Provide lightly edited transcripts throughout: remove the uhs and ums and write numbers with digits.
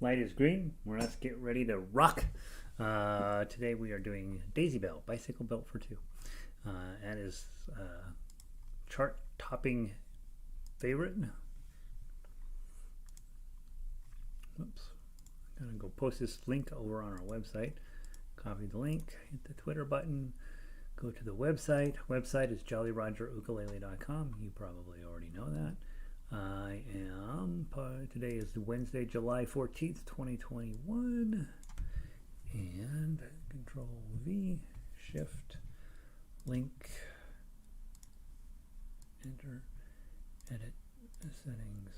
Light is green. Let's get ready to rock. Today we are doing Daisy Bell, Bicycle Built for Two. That is chart-topping favorite. Oops. I'm going to go post this link over on our website. Copy the link, hit the Twitter button, go to the website. Website is jollyrogerukulele.com. You probably already know that. Today is Wednesday, July 14th, 2021. And Control V, Shift, link, enter, edit, settings,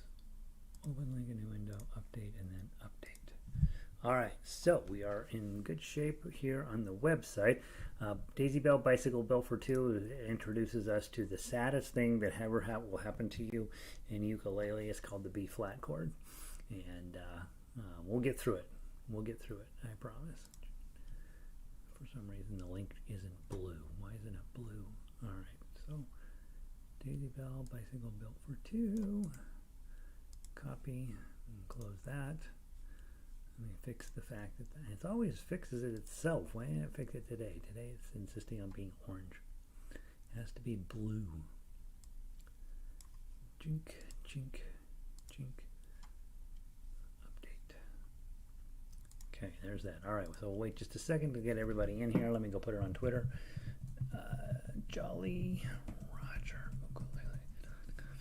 open link in a new window, update, and then update. All right, so we are in good shape here on the website. Daisy Bell, Bicycle Built for Two introduces us to the saddest thing that ever will happen to you in ukulele. It's called the B flat chord, and we'll get through it. We'll get through it, I promise. For some reason, the link isn't blue. Why isn't it blue? All right, so Daisy Bell, Bicycle Built for Two. Copy and close that. Let me fix the fact that it always fixes it itself. Why didn't it fix it today? Today it's insisting on being orange. It has to be blue. Jink, jink, jink. Update. Okay, there's that. All right, so we'll wait just a second to get everybody in here. Let me go put it on Twitter. Jolly Roger Ukulele.com.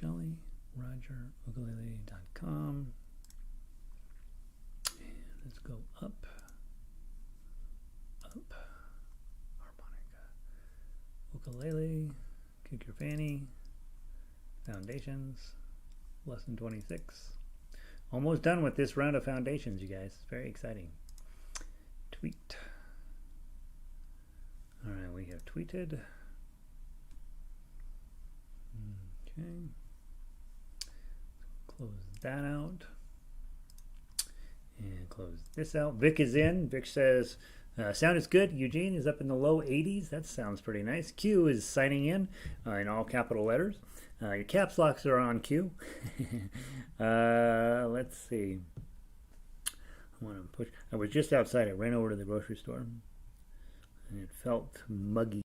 JollyRogerUkulele.com. Let's go up, harmonica, ukulele, kick your fanny, foundations, lesson 26. Almost done with this round of foundations, you guys. Very exciting. Tweet. All right, we have tweeted. Okay. Close that out. And close this out. Vic is in. Vic says, sound is good. Eugene is up in the low 80s. That sounds pretty nice. Q is signing in all capital letters. Your caps locks are on Q. Let's see. I was just outside. I ran over to the grocery store. And it felt muggy.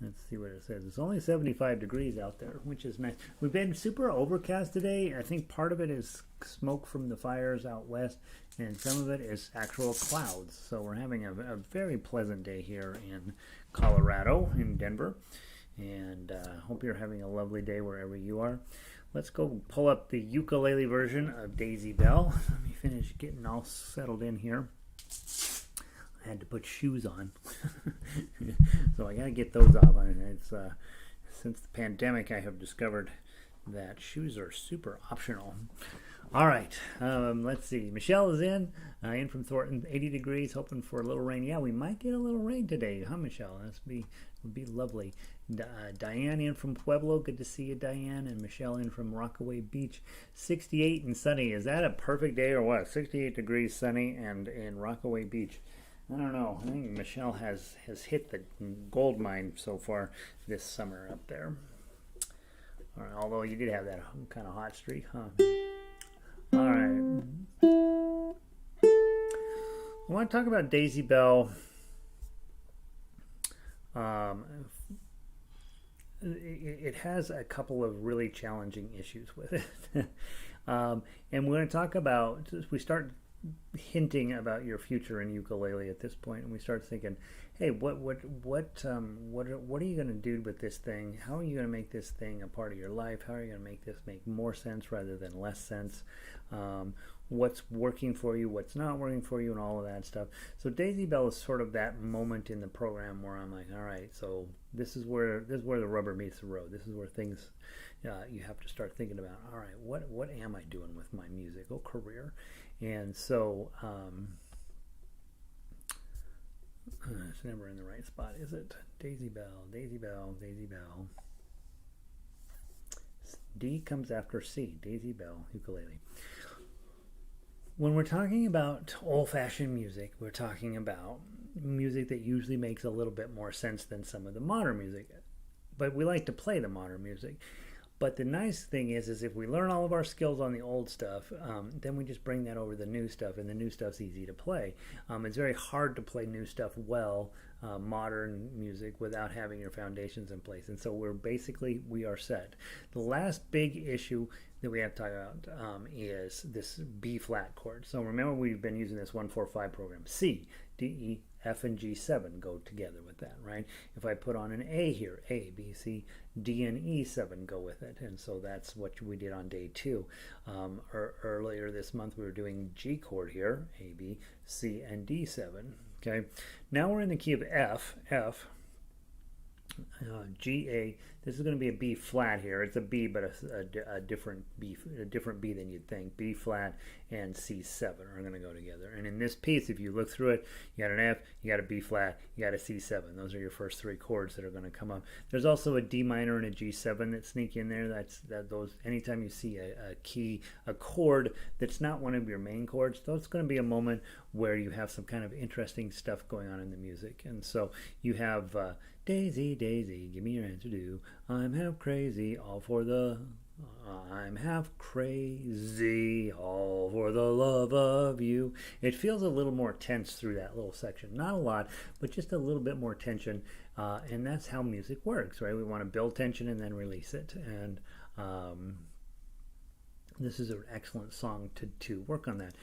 Let's see what it says. It's only 75 degrees out there, which is nice. We've been super overcast today. I think part of it is smoke from the fires out west, and some of it is actual clouds. So we're having a very pleasant day here in Colorado, in Denver. And hope you're having a lovely day wherever you are. Let's go pull up the ukulele version of Daisy Bell. Let me finish getting all settled in here. I had to put shoes on, so I gotta get those off. It's since the pandemic, I have discovered that shoes are super optional. All right, let's see. Michelle is in from Thornton, 80 degrees, hoping for a little rain. Yeah, we might get a little rain today, huh, Michelle? Would be lovely. Diane in from Pueblo, good to see you, Diane, and Michelle in from Rockaway Beach, 68 and sunny. Is that a perfect day or what? 68 degrees, sunny, and in Rockaway Beach. I don't know. I think Michelle has hit the gold mine so far this summer up there. All right, although you did have that kind of hot streak, huh? All right. I want to talk about Daisy Bell. It has a couple of really challenging issues with it. And we're going to talk about, as we start hinting about your future in ukulele at this point, and we start thinking, hey, what are you going to do with this thing? How are you going to make this thing a part of your life? How are you going to make this make more sense rather than less sense? What's working for you, what's not working for you, and all of that stuff. So Daisy Bell is sort of that moment in the program where I'm like, all right, so this is where the rubber meets the road. This is where things you have to start thinking about. All right, what am I doing with my musical career? And so it's never in the right spot, is it? Daisy Bell, Daisy Bell, Daisy Bell. D comes after C. Daisy Bell ukulele. When we're talking about old-fashioned music, we're talking about music that usually makes a little bit more sense than some of the modern music. But we like to play the modern music. But the nice thing is if we learn all of our skills on the old stuff, then we just bring that over the new stuff, and the new stuff's easy to play. It's very hard to play new stuff well, modern music, without having your foundations in place. And so we are set. The last big issue that we have to talk about is this B flat chord. So remember, we've been using this 1-4-5 program. C, D, E, F, and G7 go together with that, right? If I put on an A here, A, B, C, D, and E7 go with it. And so that's what we did on day 2. Earlier this month, we were doing G chord here, A, B, C, and D7. Okay, now we're in the key of F, G, A. This is going to be a B flat here. It's a B, but a different B than you'd think. B flat and C7 are going to go together. And in this piece, if you look through it, you got an F, you got a B flat, you got a C7. Those are your first 3 chords that are going to come up. There's also a D minor and a G7 that sneak in there. Those. Anytime you see a chord that's not one of your main chords, that's going to be a moment where you have some kind of interesting stuff going on in the music. And so you have Daisy, Daisy, give me your answer to. I'm half crazy, all for the. I'm half crazy, all for the love of you. It feels a little more tense through that little section. Not a lot, but just a little bit more tension. And that's how music works, right? We want to build tension and then release it. And this is an excellent song to work on that.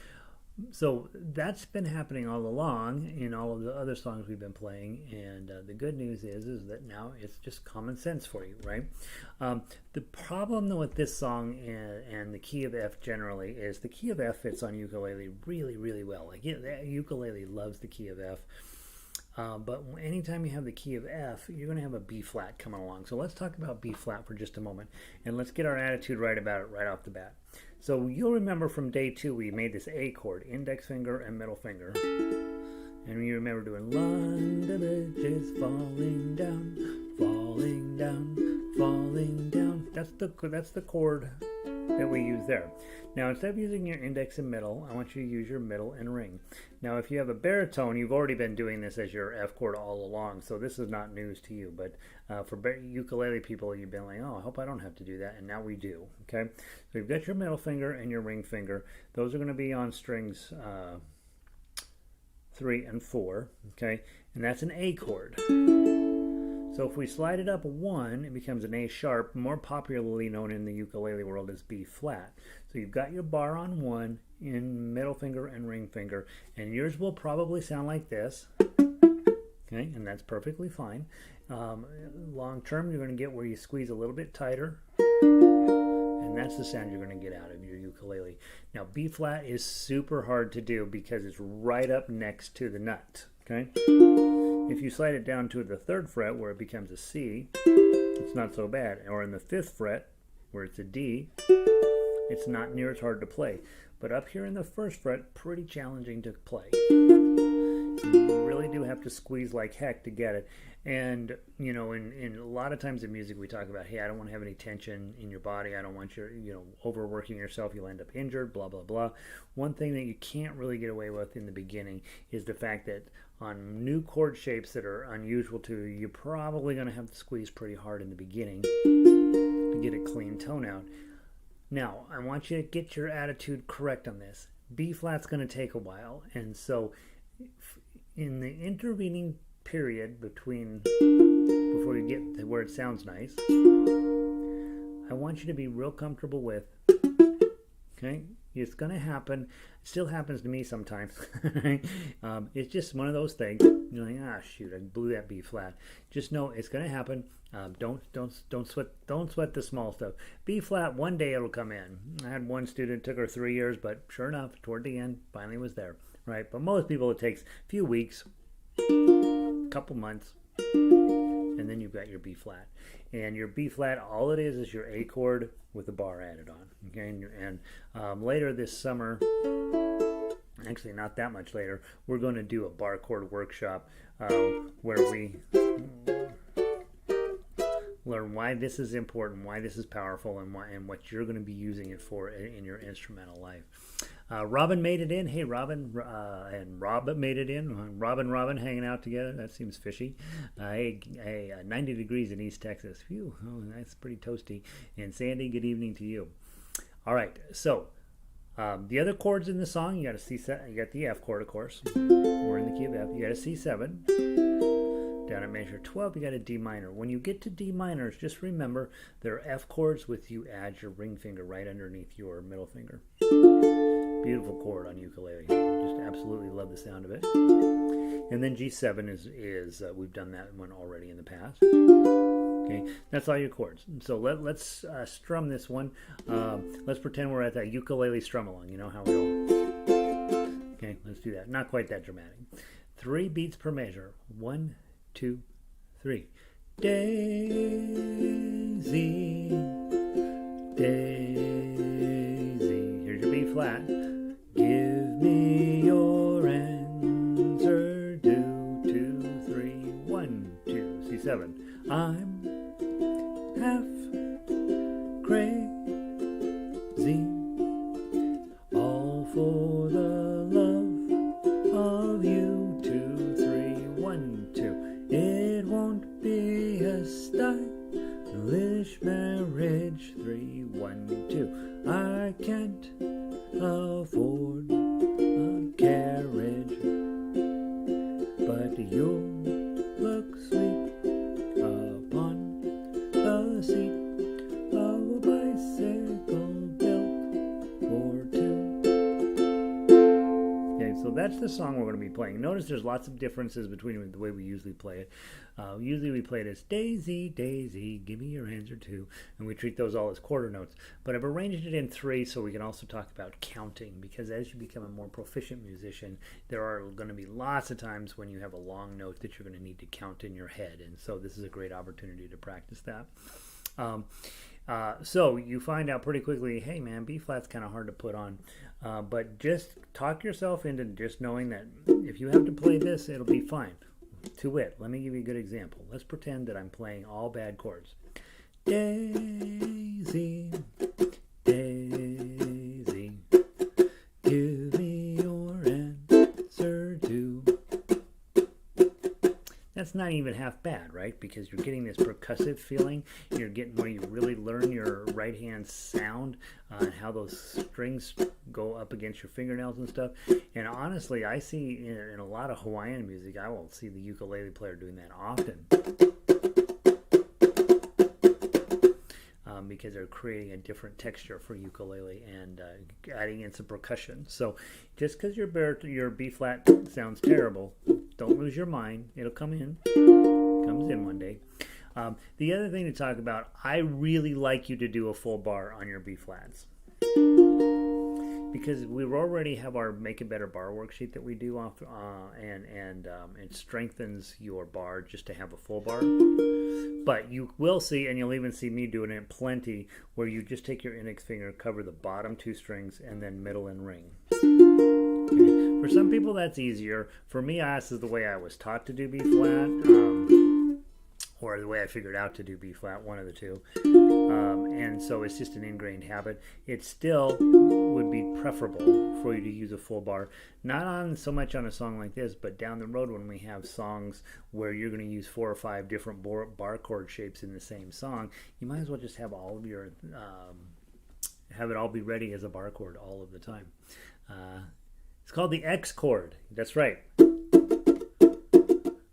So that's been happening all along in all of the other songs we've been playing, and the good news is that now it's just common sense for you, right? The problem though with this song and the key of F generally is the key of F fits on ukulele really, really well. Like the ukulele loves the key of F. But anytime you have the key of F, you're going to have a B flat coming along. So let's talk about B flat for just a moment, and let's get our attitude right about it right off the bat. So you'll remember from day 2, we made this A chord, index finger and middle finger. And you remember doing London Bridge is falling down, falling down, falling down. That's the chord that we use there. Now, instead of using your index and middle, I want you to use your middle and ring. Now, if you have a baritone, you've already been doing this as your F chord all along, so this is not news to you. But for ukulele people, you've been like, oh, I hope I don't have to do that, and now we do. Okay, so you've got your middle finger and your ring finger. Those are going to be on strings 3 and 4. Okay, and that's an A chord. So if we slide it up 1, it becomes an A sharp, more popularly known in the ukulele world as B flat. So you've got your bar on 1 in middle finger and ring finger, and yours will probably sound like this. Okay, and that's perfectly fine. Long term, you're going to get where you squeeze a little bit tighter, and that's the sound you're going to get out of your ukulele. Now, B flat is super hard to do because it's right up next to the nut. Okay. If you slide it down to the 3rd fret where it becomes a C, it's not so bad. Or in the 5th fret where it's a D, it's not near as hard to play. But up here in the 1st fret, pretty challenging to play. You really do have to squeeze like heck to get it. And, you know, in a lot of times in music we talk about, hey, I don't want to have any tension in your body. I don't want you, overworking yourself. You'll end up injured, blah, blah, blah. One thing that you can't really get away with in the beginning is the fact that on new chord shapes that are unusual to you, you're probably going to have to squeeze pretty hard in the beginning to get a clean tone out. Now, I want you to get your attitude correct on this. B flat's going to take a while, and so in the intervening period before you get to where it sounds nice, I want you to be real comfortable with, okay? It's going to happen. It still happens to me sometimes. It's just one of those things. You're like, shoot, I blew that B flat. Just know it's going to happen. Don't sweat the small stuff. B flat, one day it'll come in. I had one student, took her 3 years, but sure enough, toward the end, finally was there. Right? But most people, it takes a few weeks, couple months, and then you've got your B flat. And your B flat, all it is your A chord with a bar added on. Okay, and later this summer, actually not that much later, we're going to do a bar chord workshop where we learn why this is important, why this is powerful, and what you're going to be using it for in your instrumental life. Robin made it in. Hey, Robin. And Rob made it in. Robin hanging out together. That seems fishy. Hey, 90 degrees in East Texas. Phew, oh, that's pretty toasty. And Sandy, good evening to you. All right, so the other chords in the song, you got a C7. You got the F chord, of course. We're in the key of F. You got a C7. Down at measure 12, you got a D minor. When you get to D minors, just remember there are F chords with you add your ring finger right underneath your middle finger. Beautiful chord on ukulele. Just absolutely love the sound of it. And then G7 is we've done that one already in the past. Okay, that's all your chords. So let's strum this one. Let's pretend we're at that ukulele strum along. You know how we all. Okay, let's do that. Not quite that dramatic. 3 beats per measure. 1, 2, 3. Daisy, Daisy. Here's your B flat. Give me your answer. 2, 2, 3, 1, 2. C7. I'm half crazy, all for the love of you. 2, 3, 1, 2. It won't be a stylish marriage. 3, 1, 2. I can't afford a carriage, but you'll look sweet upon the seat of a bicycle built for 2. Okay, so that's the song we're going to be playing. Notice there's lots of differences between the way we usually play it. Usually we play it as Daisy, Daisy, give me your answer 2, and we treat those all as quarter notes. But I've arranged it in 3 so we can also talk about counting, because as you become a more proficient musician, there are going to be lots of times when you have a long note that you're going to need to count in your head, and so this is a great opportunity to practice that. So you find out pretty quickly, hey man, B flat's kind of hard to put on, but just talk yourself into just knowing that if you have to play this, it'll be fine. To wit, let me give you a good example. Let's pretend that I'm playing all bad chords. Daisy, Daisy, give me your answer 2. That's not even half bad, right? Because you're getting this percussive feeling. You're getting where you really learn your right hand sound and how those strings go up against your fingernails and stuff. And honestly, I see in a lot of Hawaiian music, I will see the ukulele player doing that often. Because they're creating a different texture for ukulele and adding in some percussion. So just because your B flat sounds terrible, don't lose your mind. It'll come in. Comes in one day. The other thing to talk about, I really like you to do a full bar on your B flats. Because we already have our Make It Better bar worksheet that we do off, and it strengthens your bar just to have a full bar. But you will see, and you'll even see me doing it plenty, where you just take your index finger, cover the bottom 2 strings, and then middle and ring. Okay. For some people that's easier. For me, this is the way I was taught to do B flat, or the way I figured out to do B flat, one of the two. And so it's just an ingrained habit. It still would be preferable for you to use a full bar, not on so much on a song like this, but down the road when we have songs where you're going to use 4 or 5 different bar chord shapes in the same song, you might as well just have all of your have it all be ready as a bar chord all of the time. It's called the X chord. That's right.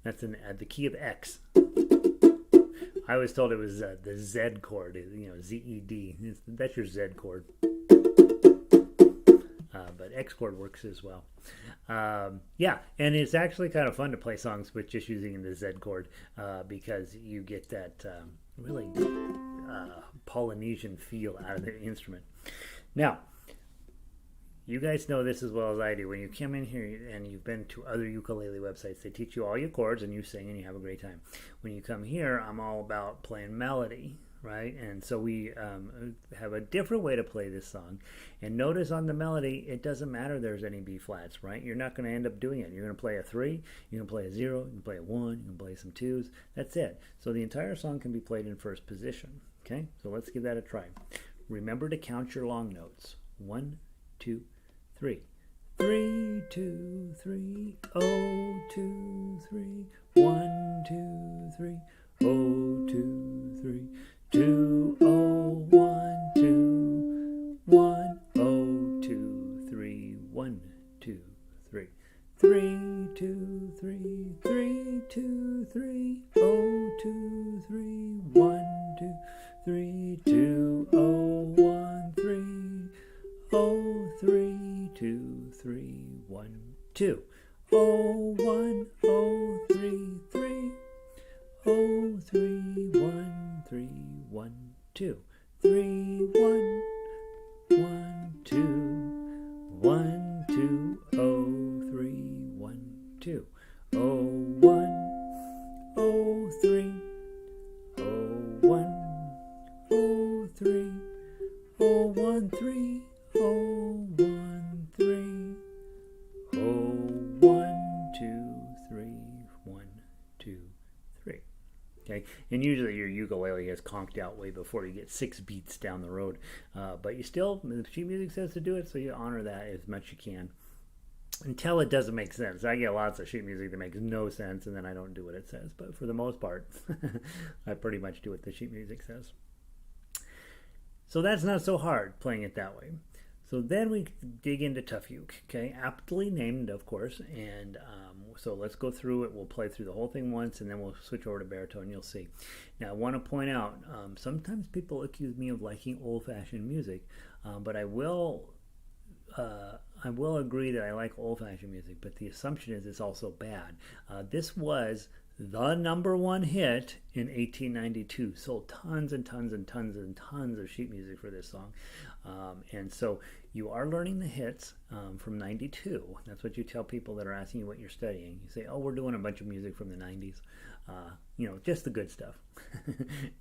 That's in the key of X. I was told it was the Z chord, Z-E-D. That's your Z chord. But X chord works as well. Yeah, and it's actually kind of fun to play songs with just using the Z chord because you get that really Polynesian feel out of the instrument. Now, you guys know this as well as I do. When you come in here and you've been to other ukulele websites, they teach you all your chords and you sing and you have a great time. When you come here, I'm all about playing melody, right? And so we have a different way to play this song. And notice on the melody, it doesn't matter there's any B flats, right? You're not going to end up doing it. You're going to play a 3, you're going to play a 0, you can play a 1, you can play some 2s. That's it. So the entire song can be played in first position, okay? So let's give that a try. Remember to count your long notes. 1, 2, 3. 3, 2, 3, oh, 2, 3, 1, 2, 3, oh, 2, 3, 2, oh, 1, 2, 1, oh, 2, 3, 1, 2, 3, 3, 2, 3, 3, 2, 3, oh, 2, 3, 1, 2, 3, 2, oh, 1, 3, oh, 3, 2, 3, 1, 2, oh, 1, oh, 3, 3, oh, 3, 1, 3, 1, 2, 3, 1, 1, 2, 1, 2, oh, 3, 1, 2, oh, 1, oh, 3, oh, 1, oh, 3, oh, 1, 3, oh, 1, 3, oh, 1, 2, 3, 1, 2, 3. Okay, and usually your ukulele is conked out way before you get 6 beats down the road, but you still, the sheet music says to do it, so you honor that as much as you can until it doesn't make sense. I get lots of sheet music that makes no sense, and then I don't do what it says, but for the most part I pretty much do what the sheet music says. So that's not so hard, playing it that way. So then we dig into Tough Uke, okay, aptly named, of course, and so let's go through it. We'll play through the whole thing once, and then we'll switch over to baritone. You'll see. Now, I want to point out, sometimes people accuse me of liking old-fashioned music, but I will agree that I like old-fashioned music, but the assumption is it's also bad. This was the #1 hit in 1892. Sold tons and tons and tons and tons of sheet music for this song. And so you are learning the hits from 92. That's what you tell people that are asking you what you're studying. You say, oh, we're doing a bunch of music from the 90s. Just the good stuff.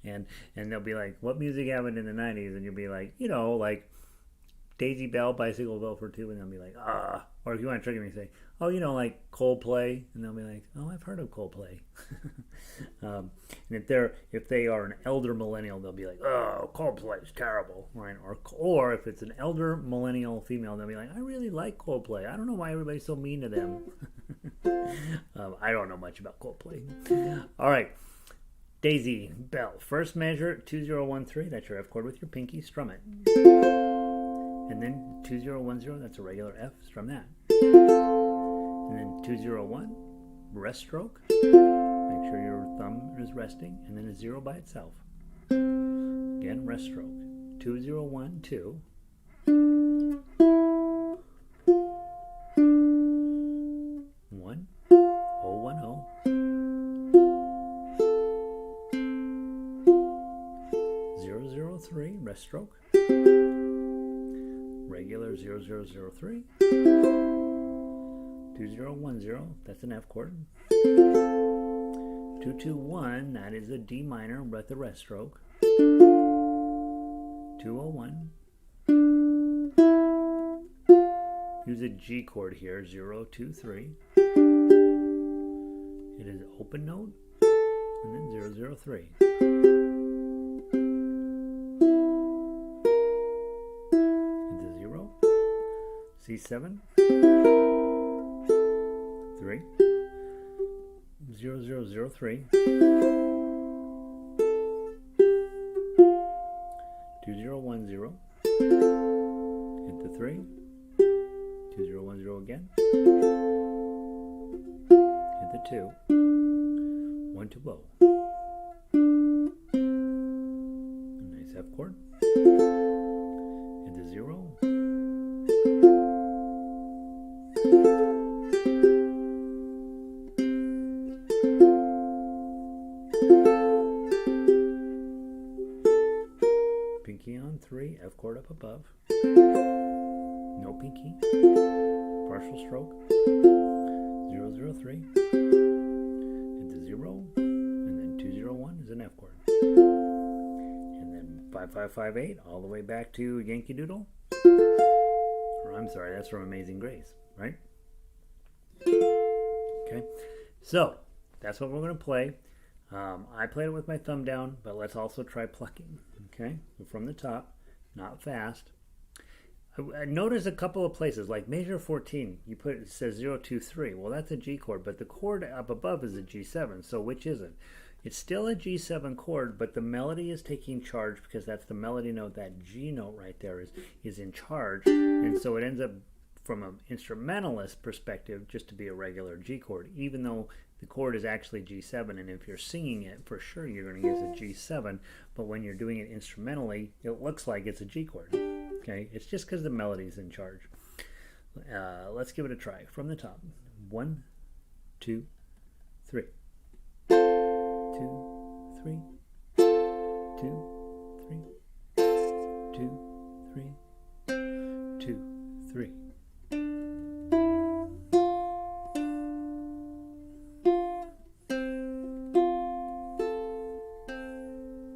and they'll be like, what music happened in the 90s? And you'll be like, like Daisy Bell, Bicycle Bell for Two, and they'll be like, ah. Or if you want to trick me, say, oh, like Coldplay, and they'll be like, oh, I've heard of Coldplay. And if they are an elder millennial, they'll be like, oh, Coldplay's terrible, right? Or if it's an elder millennial female, they'll be like, I really like Coldplay. I don't know why everybody's so mean to them. I don't know much about Coldplay. All right. Daisy Bell. First measure, 2013. That's your F chord with your pinky. Strum it. And then 2010, that's a regular F, strum that. And then 201, rest stroke. Make sure your thumb is resting, and then a 0 by itself. Again, rest stroke. 201, 2. 1, 010. 003, rest stroke. Regular 0003. 2010, that's an F chord. 221, that is a D minor with the rest stroke. 201. Use a G chord here, 023. It is open note, and then 003. C7, 3, 0003, 2010, hit the 3, 2010 again, hit the 2, 120, nice F chord, hit the 0, pinky on 3, F chord up above, no pinky, partial stroke, 003, hit the 0, and then 201 is an F chord, and then 5558 all the way back to Yankee Doodle, or I'm sorry, that's from Amazing Grace, right? Okay, so that's what we're going to play. I played it with my thumb down, but let's also try plucking. Okay, from the top, not fast. I noticed a couple of places, like measure 14, you put it says 023. Well, that's a G chord, but the chord up above is a G7. So which is it? It's still a G7 chord, but the melody is taking charge because that's the melody note. That G note right there is in charge, and so it ends up, from an instrumentalist perspective, just to be a regular G chord, even though the chord is actually G7, and if you're singing it, for sure you're going to use a G7, but when you're doing it instrumentally, it looks like it's a G chord. Okay, it's just because the melody's in charge. Let's give it a try from the top. 1, 2, 3. 2, 3. 2, 3. 2, 3. 2, 3.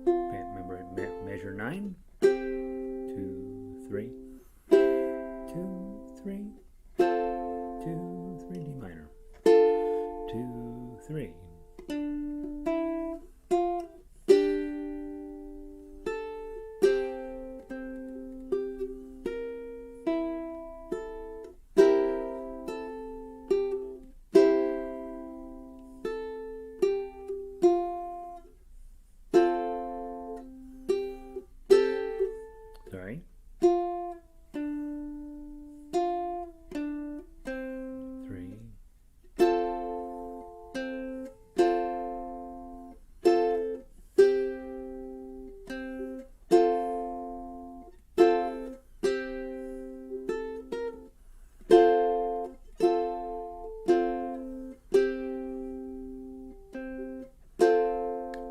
Remember, measure 9. 2, 3. 2, 3. 2, 3. D minor. 2, 3. Sorry. 3.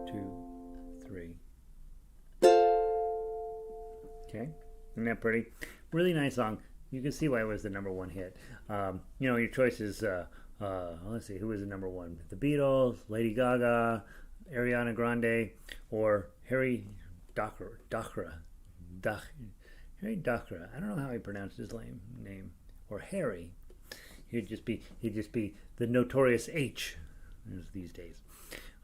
2, 3. Okay, isn't that pretty? Really nice song. You can see why it was the #1 hit. Your choices. Let's see, who was the #1? The Beatles, Lady Gaga, Ariana Grande, or Harry Dockerer. Harry Dockerer. I don't know how he pronounced his name. Or Harry. He'd just be the notorious H these days.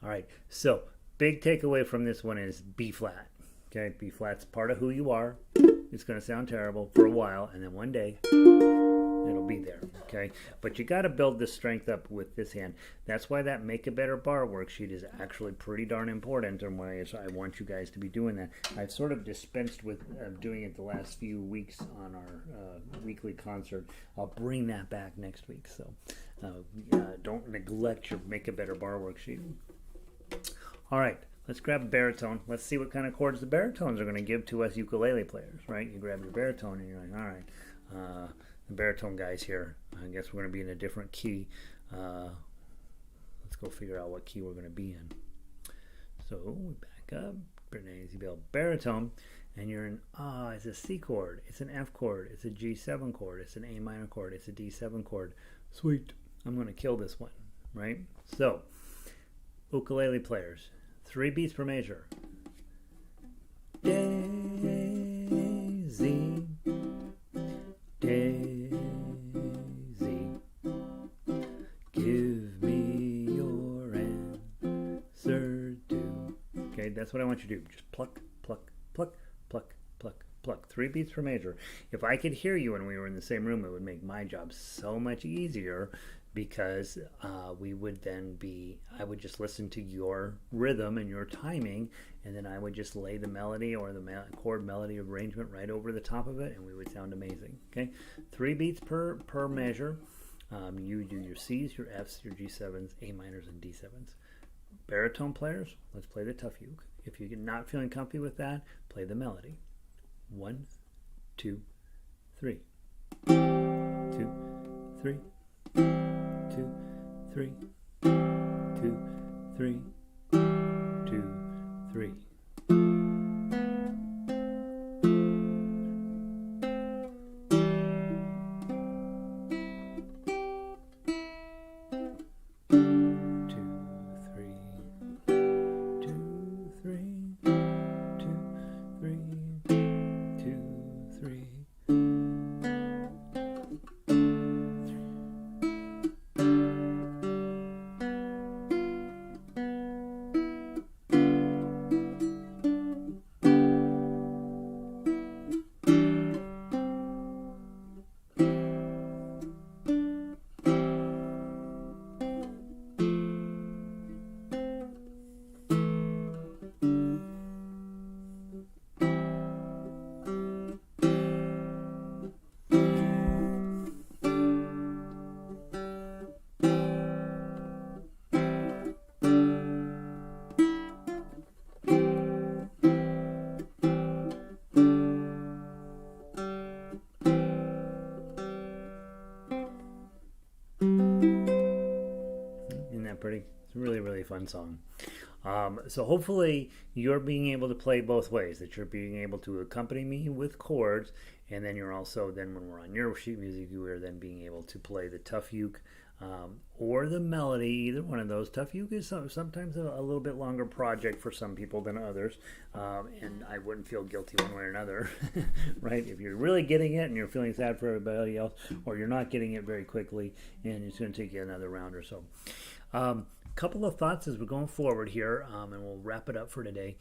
All right. So big takeaway from this one is B flat. Okay, B flat's part of who you are. It's going to sound terrible for a while, and then one day it'll be there. Okay, but you got to build the strength up with this hand. That's why that Make a Better Bar worksheet is actually pretty darn important, and why I want you guys to be doing that. I've sort of dispensed with doing it the last few weeks on our weekly concert. I'll bring that back next week, so don't neglect your Make a Better Bar worksheet. All right. Let's grab a baritone. Let's see what kind of chords the baritones are going to give to us ukulele players, right? You grab your baritone and you're like, all right, the baritone guy's here. I guess we're going to be in a different key. Let's go figure out what key we're going to be in. So we back up. Brittany Isabel baritone, and you're in, it's a C chord, it's an F chord, it's a G7 chord, it's an A minor chord, it's a D7 chord. Sweet. I'm going to kill this one, right? So, ukulele players. 3 beats per measure. Daisy, Daisy, give me your answer to. Okay, that's what I want you to do. Just pluck, pluck, pluck, pluck, pluck, pluck. 3 beats per measure. If I could hear you when we were in the same room, it would make my job so much easier, because we would then I would just listen to your rhythm and your timing, and then I would just lay the melody or the chord melody arrangement right over the top of it, and we would sound amazing. Okay, 3 beats per measure. You do your C's, your F's, your G7s, A minors, and D7s. Baritone players, let's play the tough uke. If you're not feeling comfy with that, play the melody. 1, 2, 3. 2, 3. 2, 3. 2, 3. 2, 3. It's a really, really fun song. So hopefully you're being able to play both ways, that you're being able to accompany me with chords, and then you're also, then when we're on your sheet music, you are then being able to play the tough uke or the melody, either one of those. Tough uke is sometimes a little bit longer project for some people than others, and I wouldn't feel guilty one way or another, right? If you're really getting it and you're feeling sad for everybody else, or you're not getting it very quickly, and it's going to take you another round or so. Couple of thoughts as we're going forward here, and we'll wrap it up for today.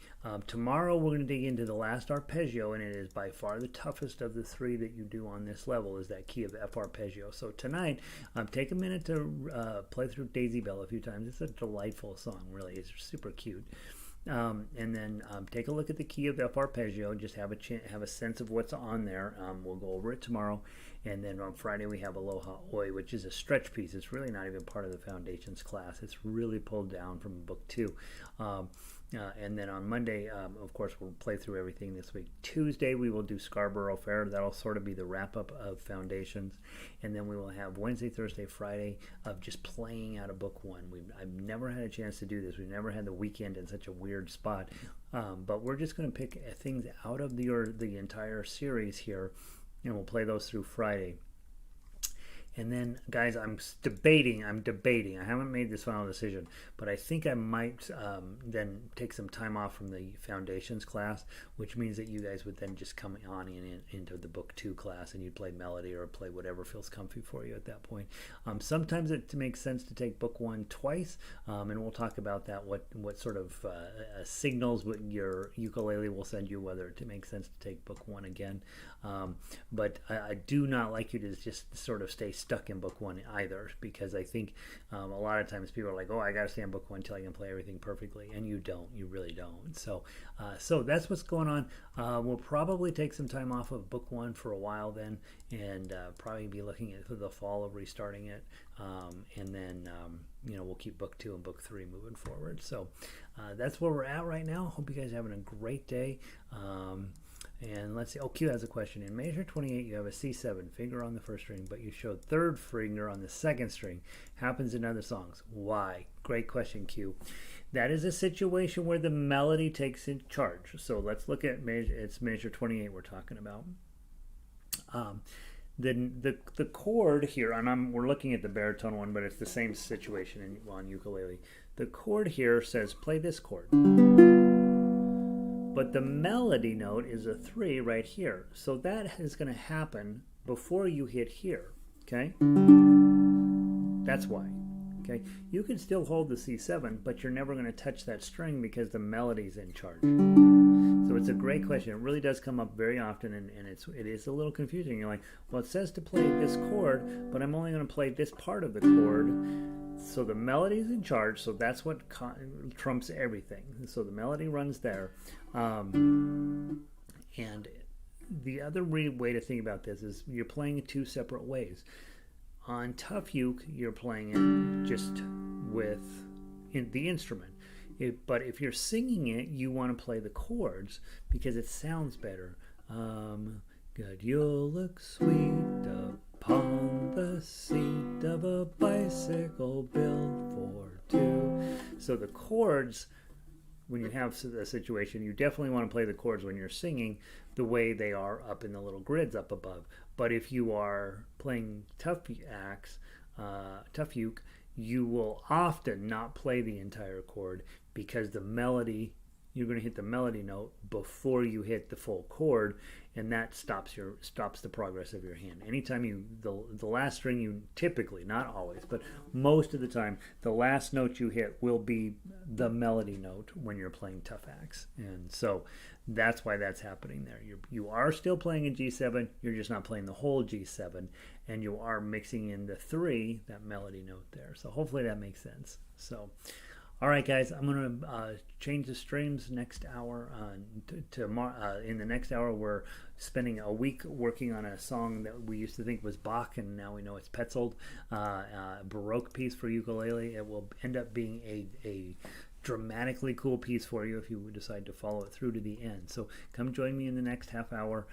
Tomorrow we're going to dig into the last arpeggio, and it is by far the toughest of the three that you do on this level, is that key of F arpeggio. So tonight, take a minute to play through Daisy Bell a few times. It's a delightful song, really. It's super cute. And then take a look at the key of F arpeggio. Just have a sense of what's on there. We'll go over it tomorrow. And then on Friday we have Aloha Oi, which is a stretch piece. It's really not even part of the Foundations class. It's really pulled down from Book 2. And then on Monday, of course, we'll play through everything this week. Tuesday, we will do Scarborough Fair. That'll sort of be the wrap-up of Foundations. And then we will have Wednesday, Thursday, Friday of just playing out of Book 1. I've never had a chance to do this. We've never had the weekend in such a weird spot. But we're just going to pick things out of the entire series here, and we'll play those through Friday. And then, guys, I'm debating. I haven't made this final decision, but I think I might then take some time off from the Foundations class, which means that you guys would then just come on into the Book 2 class, and you'd play melody or play whatever feels comfy for you at that point. Sometimes it makes sense to take Book 1 twice, and we'll talk about that, what sort of signals your ukulele will send you, whether it makes sense to take Book 1 again. But I do not like you to just sort of stay stuck in Book 1 either, because I think a lot of times people are like, oh, I got to stay in Book 1 until I can play everything perfectly, and you really don't. So that's what's going on. We'll probably take some time off of Book 1 for a while then, and probably be looking at the fall of restarting it, and then we'll keep Book 2 and Book 3 moving forward. So that's where we're at right now. Hope you guys are having a great day. And let's see. Oh, Q has a question. In measure 28, you have a C7 finger on the first string, but you showed third finger on the second string. Happens in other songs. Why? Great question, Q. That is a situation where the melody takes in charge. So let's look at it's measure 28 we're talking about. The chord here, and we're looking at the baritone one, but it's the same situation on ukulele. The chord here says play this chord. But the melody note is a 3 right here. So that is going to happen before you hit here, okay? That's why, okay? You can still hold the C7, but you're never going to touch that string because the melody's in charge. So it's a great question. It really does come up very often, and it is a little confusing. You're like, well, it says to play this chord, but I'm only going to play this part of the chord. So the melody is in charge, so that's what trumps everything. So the melody runs there. And the other way to think about this is you're playing it two separate ways. On tough uke, you're playing it just with the instrument. But if you're singing it, you want to play the chords because it sounds better. Good, you'll look sweet upon the seat of a bicycle built for two. So the chords, when you have a situation, you definitely want to play the chords when you're singing the way they are up in the little grids up above. But if you are playing tough uke, you will often not play the entire chord because the melody, you're going to hit the melody note before you hit the full chord, and that stops the progress of your hand. Anytime the last string, you typically, not always, but most of the time, the last note you hit will be the melody note when you're playing tough acts. And so that's why that's happening there. You are still playing a G7, you're just not playing the whole G7, and you are mixing in the 3, that melody note there. So hopefully that makes sense. So all right, guys, I'm going to change the streams next hour. In the next hour, we're spending a week working on a song that we used to think was Bach, and now we know it's Petzold, Baroque piece for ukulele. It will end up being a dramatically cool piece for you if you decide to follow it through to the end. So come join me in the next half hour.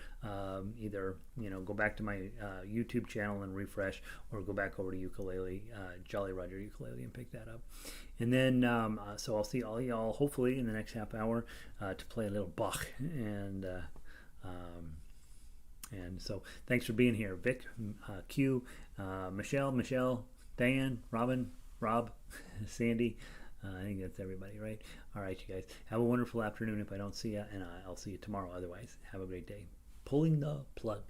Either go back to my YouTube channel and refresh, or go back over to ukulele, Jolly Roger Ukulele, and pick that up. And then so I'll see all y'all hopefully in the next half hour to play a little Bach. And so thanks for being here, Vic, Q, Michelle, Diane, Robin, Rob, Sandy. I think that's everybody, right? All right, you guys. Have a wonderful afternoon if I don't see you, and I'll see you tomorrow. Otherwise, have a great day. Pulling the plug.